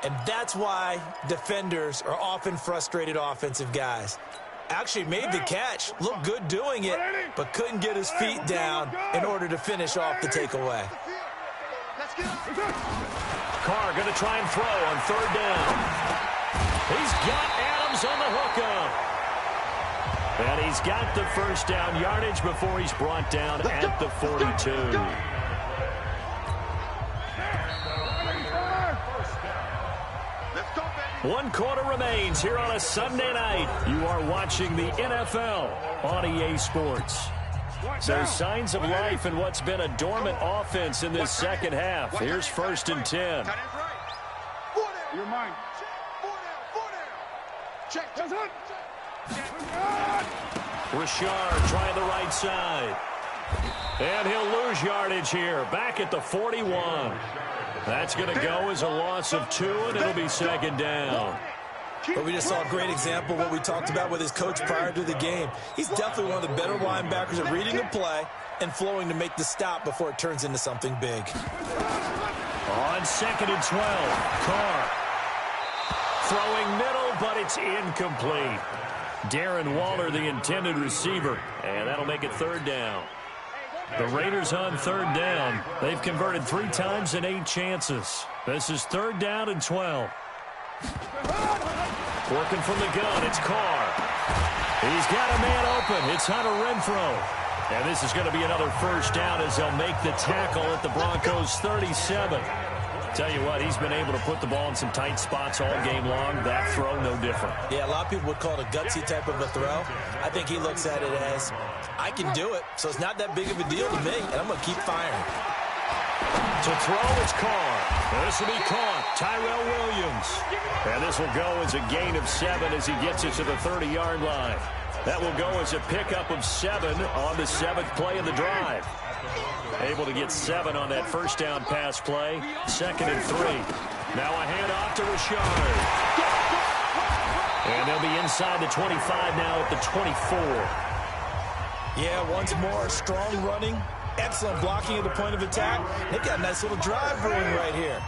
And that's why defenders are often frustrated offensive guys. Actually made the catch, looked good doing it, but couldn't get his feet down in order to finish off the takeaway. Carr going to try and throw on 3rd down. He's got Adams on the hookup. And he's got the 1st down yardage before he's brought down at the 42. One quarter remains here on a Sunday night. You are watching the NFL on EA Sports. So signs of life in what's been a dormant offense in this 2nd half. Here's 1st and 10. You're mine. Check. Richard trying the right side. And he'll lose yardage here. Back at the 41. That's going to go as a loss of 2, and it'll be 2nd down. But we just saw a great example of what we talked about with his coach prior to the game. He's definitely one of the better linebackers at reading a play and flowing to make the stop before it turns into something big. On 2nd and 12, Carr. Throwing middle, but it's incomplete. Darren Waller, the intended receiver, and that'll make it 3rd down. The Raiders on 3rd down. They've converted 3 times in 8 chances. This is 3rd down and 12. Working from the gun, it's Carr. He's got a man open. It's Hunter Renfrow. And this is going to be another 1st down as they'll make the tackle at the Broncos 37. Tell you what, he's been able to put the ball in some tight spots all game long. That throw, no different. Yeah, a lot of people would call it a gutsy type of a throw. I think he looks at it as, I can do it, so it's not that big of a deal to me, and I'm going to keep firing. To throw, it's Carr. This will be caught. Tyrell Williams. And this will go as a gain of 7 as he gets it to the 30-yard line. That will go as a pickup of 7 on the 7th play of the drive. Able to get 7 on that 1st down pass play. 2nd and 3. Now a handoff to Rashard. And they'll be inside the 25 now at the 24. Yeah, once more, strong running. Excellent blocking at the point of attack. They've got a nice little drive brewing right here.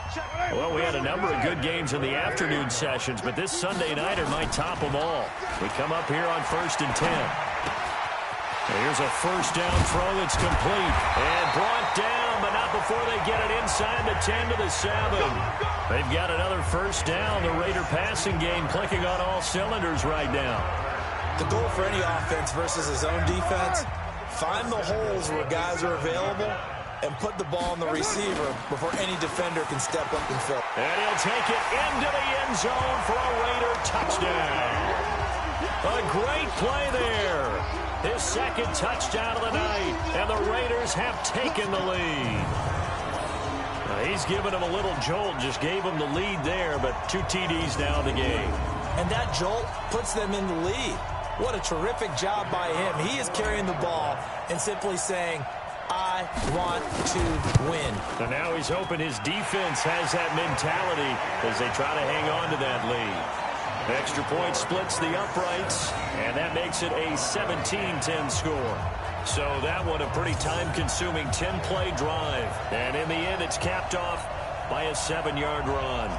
Well, we had a number of good games in the afternoon sessions, but this Sunday nighter might top them all. We come up here on 1st and 10. Here's a 1st down throw that's complete. And brought down, but not before they get it inside the 10 to the 7. They've got another 1st down. The Raider passing game clicking on all cylinders right now. The goal for any offense versus his own defense, find the holes where guys are available and put the ball on the receiver before any defender can step up and fill. And he'll take it into the end zone for a Raider touchdown. A great play there. His 2nd touchdown of the night, and the Raiders have taken the lead. He's given him a little jolt, just gave him the lead there, but 2 TDs now in the game. And that jolt puts them in the lead. What a terrific job by him. He is carrying the ball and simply saying, I want to win. And now he's hoping his defense has that mentality as they try to hang on to that lead. Extra point splits the uprights, and that makes it a 17-10 score. So that one a pretty time-consuming 10-play drive. And in the end, it's capped off by a 7-yard run.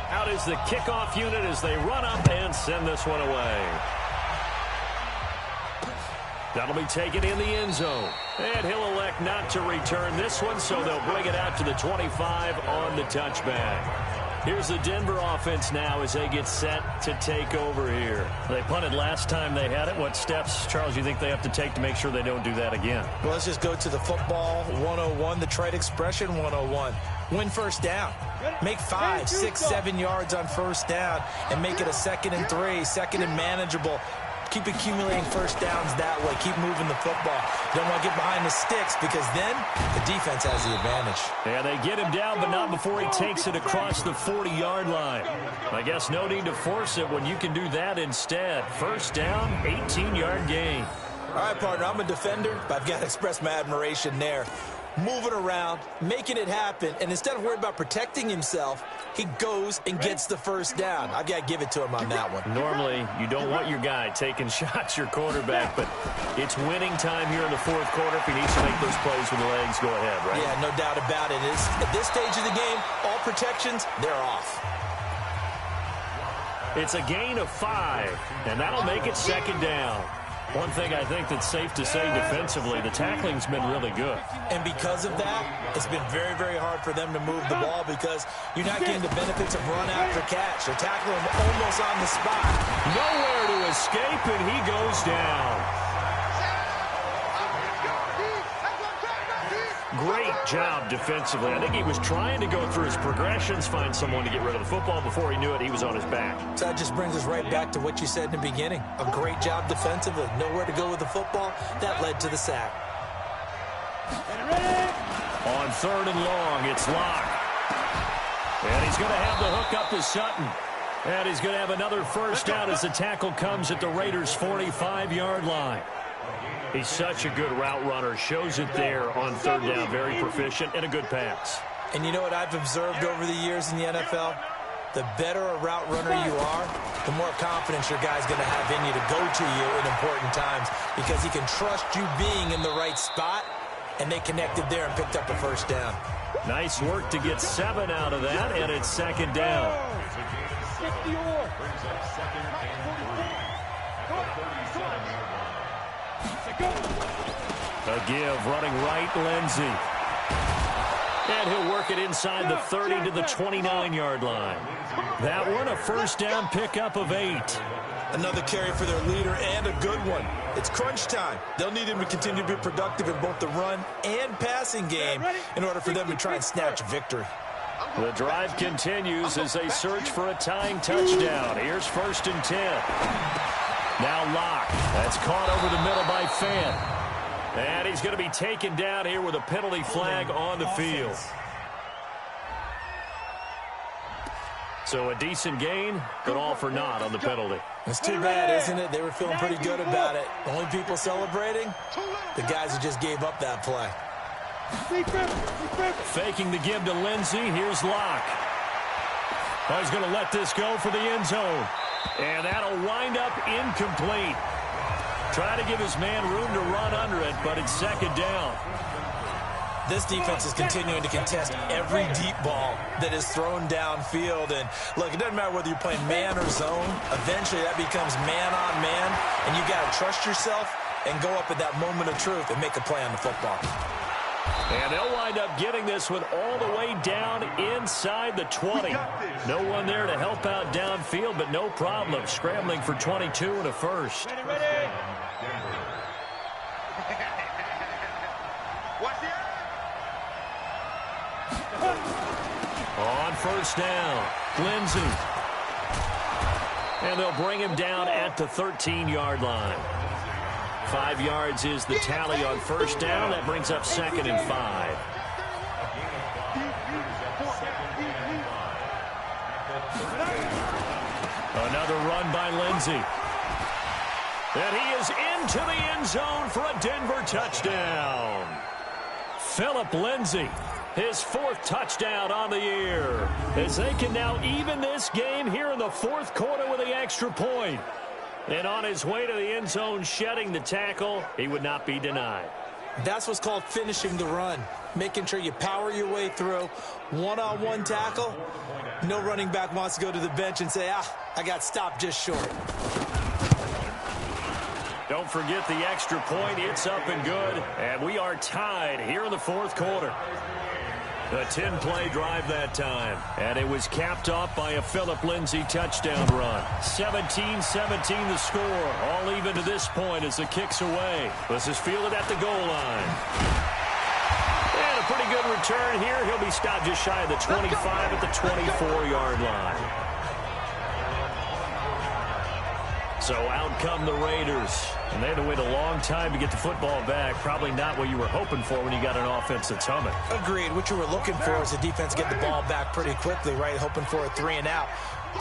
Out is the kickoff unit as they run up and send this one away. That'll be taken in the end zone. And he'll elect not to return this one, so they'll bring it out to the 25 on the touchback. Here's the Denver offense now as they get set to take over here. They punted last time they had it. What steps, Charles, you think they have to take to make sure they don't do that again? Well, let's just go to the football 101, the trite expression 101. Win 1st down. Make 5, 6, 7 yards on 1st down and make it a 2nd and 3, 2nd and manageable. Keep accumulating 1st downs that way. Keep moving the football. You don't want to get behind the sticks because then the defense has the advantage. Yeah, they get him down, but not before he takes it across the 40-yard line. I guess no need to force it when you can do that instead. 1st down, 18-yard gain. All right, partner, I'm a defender, but I've got to express my admiration there. Moving around, making it happen, and instead of worrying about protecting himself, he goes and gets the 1st down. I've got to give it to him on that one. Normally, you don't want your guy taking shots, your quarterback, but it's winning time here in the 4th quarter. If he needs to make those plays with the legs, go ahead, right? Yeah, no doubt about it. At this stage of the game, all protections, they're off. It's a gain of 5, and that'll make it 2nd down. One thing I think that's safe to say defensively, the tackling's been really good. And because of that, it's been very, very hard for them to move the ball because you're not getting the benefits of run after catch. They're tackling him almost on the spot. Nowhere to escape, and he goes down. Great job defensively. I think he was trying to go through his progressions, find someone to get rid of the football. Before he knew it, he was on his back. So that just brings us right back to what you said in the beginning. A great job defensively. Nowhere to go with the football. That led to the sack. On 3rd and long, it's Locke. And he's going to have the hook up to Sutton. And he's going to have another 1st down as the tackle comes at the Raiders' 45-yard line. He's such a good route runner. Shows it there on 3rd down. Very proficient and a good pass. And you know what I've observed over the years in the NFL? The better a route runner you are, the more confidence your guy's going to have in you to go to you in important times because he can trust you being in the right spot and they connected there and picked up a first down. Nice work to get 7 out of that, and it's second down. A give, running right, Lindsey. And he'll work it inside the 30 to the 29-yard line. That one, a first down pickup of 8. Another carry for their leader and a good one. It's crunch time. They'll need him to continue to be productive in both the run and passing game in order for them to try and snatch victory. The drive continues as they search for a tying touchdown. Here's 1st and 10. Now Locke. That's caught over the middle by Fan. And he's going to be taken down here with a penalty flag on the field. So a decent gain, but all for naught on the penalty. It's too bad, isn't it? They were feeling pretty good about it. The only people celebrating, the guys who just gave up that play. Faking the give to Lindsey. Here's Locke. Oh, he's going to let this go for the end zone. And that'll wind up incomplete. Try to give his man room to run under it, but it's second down. This defense is continuing to contest every deep ball that is thrown downfield. And, look, it doesn't matter whether you're playing man or zone. Eventually, that becomes man-on-man, and you got to trust yourself and go up at that moment of truth and make a play on the football. And they'll wind up getting this one all the way down inside the 20. No one there to help out downfield, but no problem. Scrambling for 22 and a first. Ready. On first down, Lindsey. And they'll bring him down at the 13-yard line. 5 yards is the tally on first down. That brings up 2nd and 5. Another run by Lindsey. And he is into the end zone for a Denver touchdown. Phillip Lindsey, his 4th touchdown on the year, as they can now even this game here in the 4th quarter with the extra point. And on his way to the end zone, shedding the tackle, he would not be denied. That's what's called finishing the run, making sure you power your way through. One-on-one tackle, no running back wants to go to the bench and say, I got stopped just short. Don't forget the extra point. It's up and good. And we are tied here in the 4th quarter. A 10-play drive that time. And it was capped off by a Phillip Lindsey touchdown run. 17-17 the score. All even to this point as the kick's away. This is fielded at the goal line. And a pretty good return here. He'll be stopped just shy of the 25 at the 24-yard line. So out come the Raiders. And they had to wait a long time to get the football back. Probably not what you were hoping for when you got an offense that's humming. Agreed. What you were looking for is the defense get the ball back pretty quickly, right? Hoping for a 3-and-out.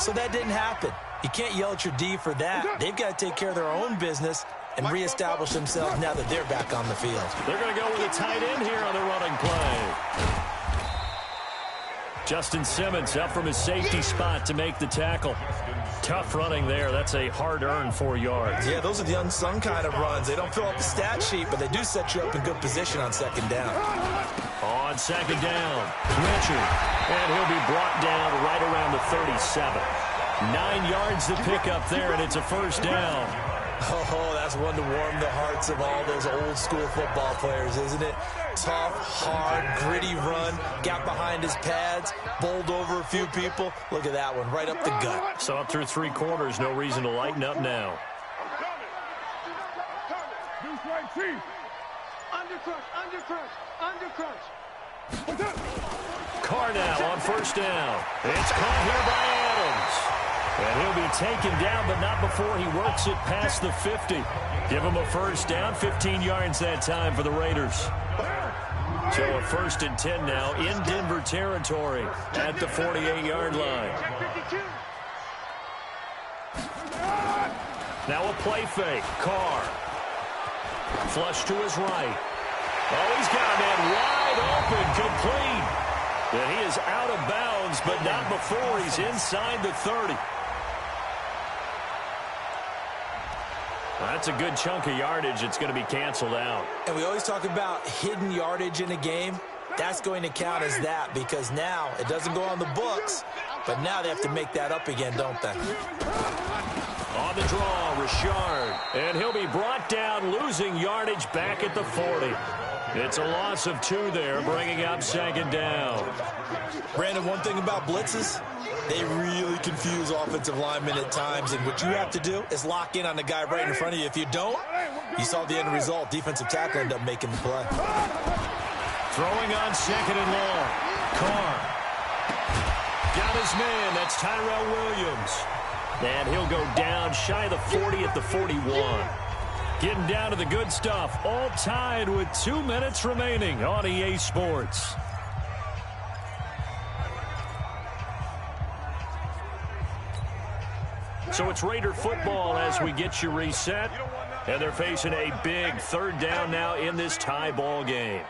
So that didn't happen. You can't yell at your D for that. They've got to take care of their own business and reestablish themselves now that they're back on the field. They're going to go with a tight end here on the running play. Justin Simmons up from his safety spot to make the tackle. Tough running there. That's a hard-earned 4 yards. Yeah, those are the unsung kind of runs. They don't fill up the stat sheet, but they do set you up in good position on second down. On second down, Richard. And he'll be brought down right around the 37. 9 yards to pick up there, and it's a first down. Oh, that's one to warm the hearts of all those old-school football players, isn't it? Tough, hard, gritty run, got behind his pads, bowled over a few people. Look at that one, right up the gut. So up through 3 quarters, no reason to lighten up now. Carr now on first down. It's caught here by Adams. And he'll be taken down, but not before he works it past the 50. Give him a first down, 15 yards that time for the Raiders. So a 1st and 10 now in Denver territory at the 48-yard line. Now a play fake. Carr. Flush to his right. Oh, he's got a man wide open, complete. And he is out of bounds, but not before he's inside the 30. That's a good chunk of yardage. It's going to be canceled out. And we always talk about hidden yardage in a game. That's going to count as that because now it doesn't go on the books, but now they have to make that up again, don't they? On the draw, Richard. And he'll be brought down, losing yardage back at the 40. It's a loss of 2 there, bringing up second down. Brandon, one thing about blitzes, they really confuse offensive linemen at times, and what you have to do is lock in on the guy right in front of you. If you don't, you saw the end result. Defensive tackle ended up making the play. Throwing on second and long. Carr. Got his man. That's Tyrell Williams. And he'll go down shy of the 40 at the 41. Getting down to the good stuff. All tied with 2 minutes remaining on EA Sports. So it's Raider football as we get you reset. And they're facing a big third down now in this tie ball game.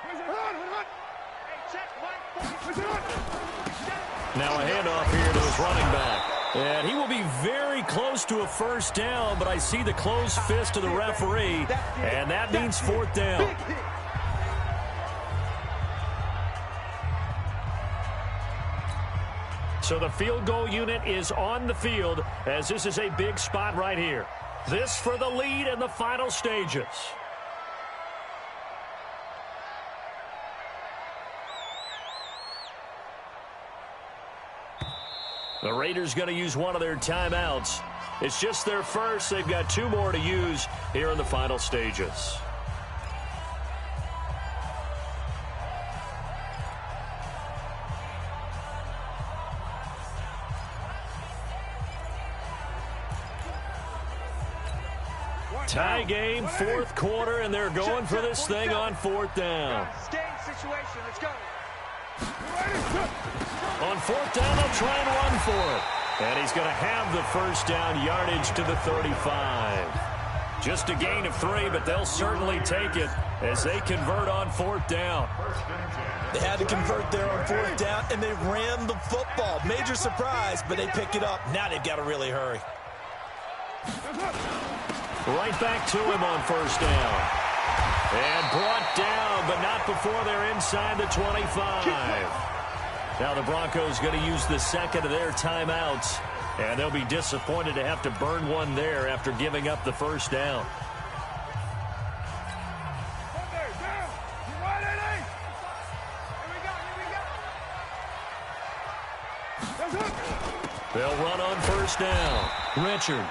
Now a handoff here to his running back. And he will be very close to a first down, but I see the closed fist of the referee, and that means fourth down. So the field goal unit is on the field as this is a big spot right here. This for the lead in the final stages. The Raiders going to use one of their timeouts. It's just their first. They've got 2 more to use here in the final stages. Tie game, 4th quarter, and they're going for this thing on 4th down. Situation. Let's go. On 4th down, they'll try and run for it. And he's going to have the first down, yardage to the 35. Just a gain of 3, but they'll certainly take it as they convert on 4th down. They had to convert there on 4th down, and they ran the football. Major surprise, but they pick it up. Now they've got to really hurry. Right back to him on 1st down. And brought down, but not before they're inside the 25. Now the Broncos going to use the second of their timeouts, and they'll be disappointed to have to burn one there after giving up the first down. They'll run on 1st down. Richard.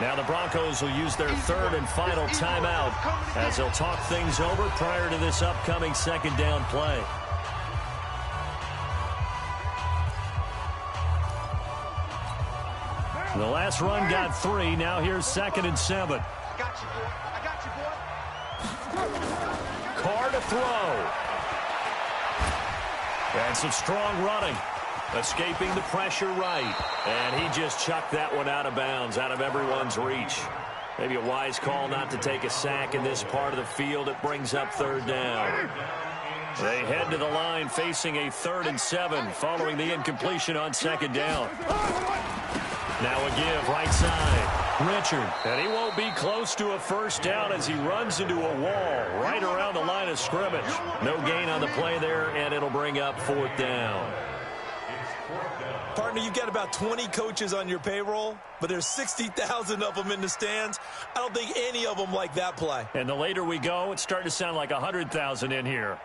Now the Broncos will use their 3rd and final timeout as they'll talk things over prior to this upcoming 2nd down play. The last run got 3. Now here's 2nd and 7. I got you, boy. I got you, boy. Carr to throw. And some strong running. Escaping the pressure right. And he just chucked that one out of bounds, out of everyone's reach. Maybe a wise call not to take a sack in this part of the field. It brings up 3rd down. They head to the line facing a 3rd and 7 following the incompletion on 2nd down. Now a give right side. Richard. And he won't be close to a first down as he runs into a wall right around the line of scrimmage. No gain on the play there, and it'll bring up 4th down. Partner, you've got about 20 coaches on your payroll, but there's 60,000 of them in the stands. I don't think any of them like that play. And the later we go, it's starting to sound like 100,000 in here.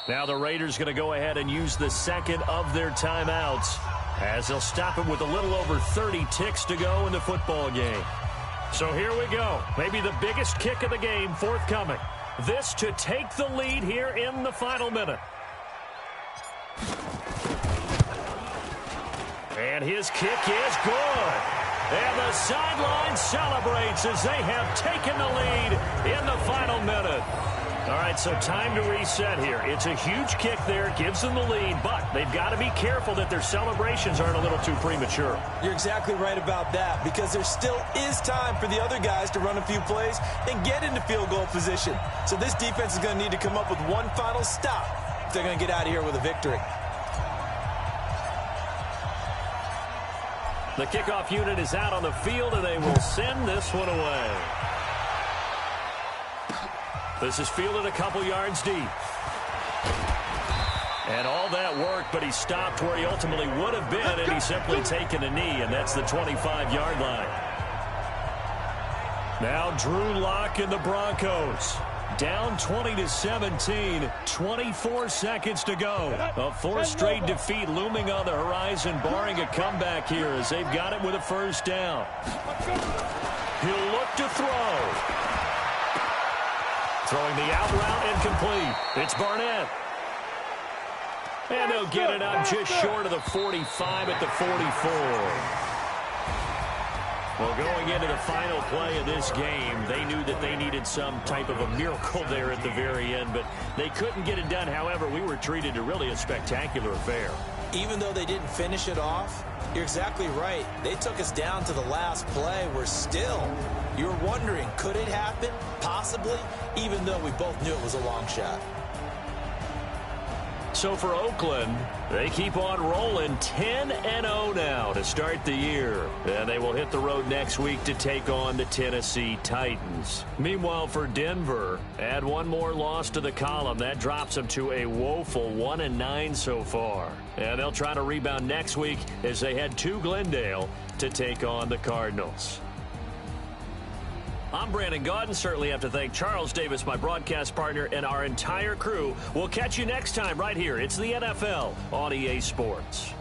Now the Raiders going to go ahead and use the 2nd of their timeouts as they'll stop it with a little over 30 ticks to go in the football game. So here we go. Maybe the biggest kick of the game forthcoming. This to take the lead here in the final minute. And his kick is good. And the sideline celebrates as they have taken the lead in the final minute. All right, so time to reset here. It's a huge kick there, gives them the lead, but they've got to be careful that their celebrations aren't a little too premature. You're exactly right about that, because there still is time for the other guys to run a few plays and get into field goal position. So this defense is going to need to come up with one final stop if they're going to get out of here with a victory. The kickoff unit is out on the field, and they will send this one away. This is fielded a couple yards deep. And all that work, but he stopped where he ultimately would have been, and he's simply taken a knee, and that's the 25-yard line. Now Drew Lock and the Broncos. Down 20-17, 24 seconds to go. A fourth straight defeat looming on the horizon, barring a comeback here as they've got it with a first down. He'll look to throw. Throwing the out route incomplete. It's Barnett. And they'll get it up just short of the 45 at the 44. Well, going into the final play of this game, they knew that they needed some type of a miracle there at the very end, but they couldn't get it done. However, we were treated to really a spectacular affair. Even though they didn't finish it off, you're exactly right. They took us down to the last play. We're still, you're wondering, could it happen? Possibly, even though we both knew it was a long shot. So for Oakland, they keep on rolling 10-0 now to start the year. And they will hit the road next week to take on the Tennessee Titans. Meanwhile, for Denver, add one more loss to the column. That drops them to a woeful 1-9 so far. And they'll try to rebound next week as they head to Glendale to take on the Cardinals. I'm Brandon Gaudin. Certainly have to thank Charles Davis, my broadcast partner, and our entire crew. We'll catch you next time right here. It's the NFL on EA Sports.